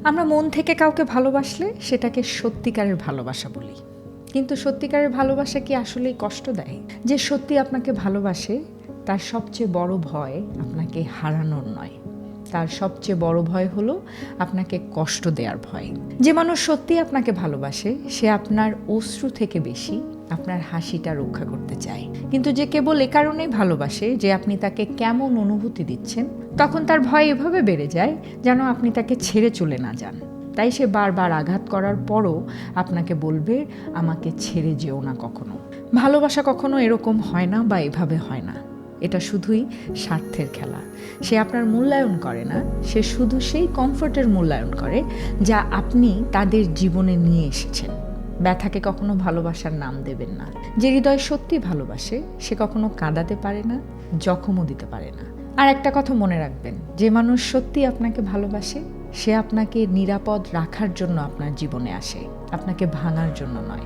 আমরা মন থেকে কাউকে ভালোবাসলে সেটাকে সত্যিকারের ভালোবাসা বলি, কিন্তু সত্যিকারের ভালোবাসা কি আসলেই কষ্ট দেয়? যে সত্যি আপনাকে ভালোবাসে তার সবচেয়ে বড় ভয় আপনাকে হারানোর নয়, তার সবচেয়ে বড় ভয় হলো আপনাকে কষ্ট দেওয়ার ভয়। যে মানুষ সত্যি আপনাকে ভালোবাসে সে আপনার অশ্রু থেকে বেশি আপনার হাসিটা রক্ষা করতে চায়, কিন্তু যে কেবল এ কারণেই ভালোবাসে যে আপনি তাকে কেমন অনুভূতি দিচ্ছেন, তখন তার ভয় এভাবে বেড়ে যায় যেন আপনি তাকে ছেড়ে চলে না যান। তাই সে বারবার আঘাত করার পরও আপনাকে বলবে, আমাকে ছেড়ে যেও না কখনো। ভালোবাসা কখনো এরকম হয় না বা এভাবে হয় না, এটা শুধুই স্বার্থের খেলা। সে আপনার মূল্যায়ন করে না, সে শুধু সেই কমফোর্টের মূল্যায়ন করে যা আপনি তাদের জীবনে নিয়ে এসেছেন। ব্যথাকে কখনো ভালোবাসার নাম দেবেন না। যে হৃদয় সত্যি ভালোবাসে সে কখনো কাঁদাতে পারে না, জখমও দিতে পারে না। আর একটা কথা মনে রাখবেন, যে মানুষ সত্যি আপনাকে ভালোবাসে সে আপনাকে নিরাপদ রাখার জন্য আপনার জীবনে আসে, আপনাকে ভাঙার জন্য নয়।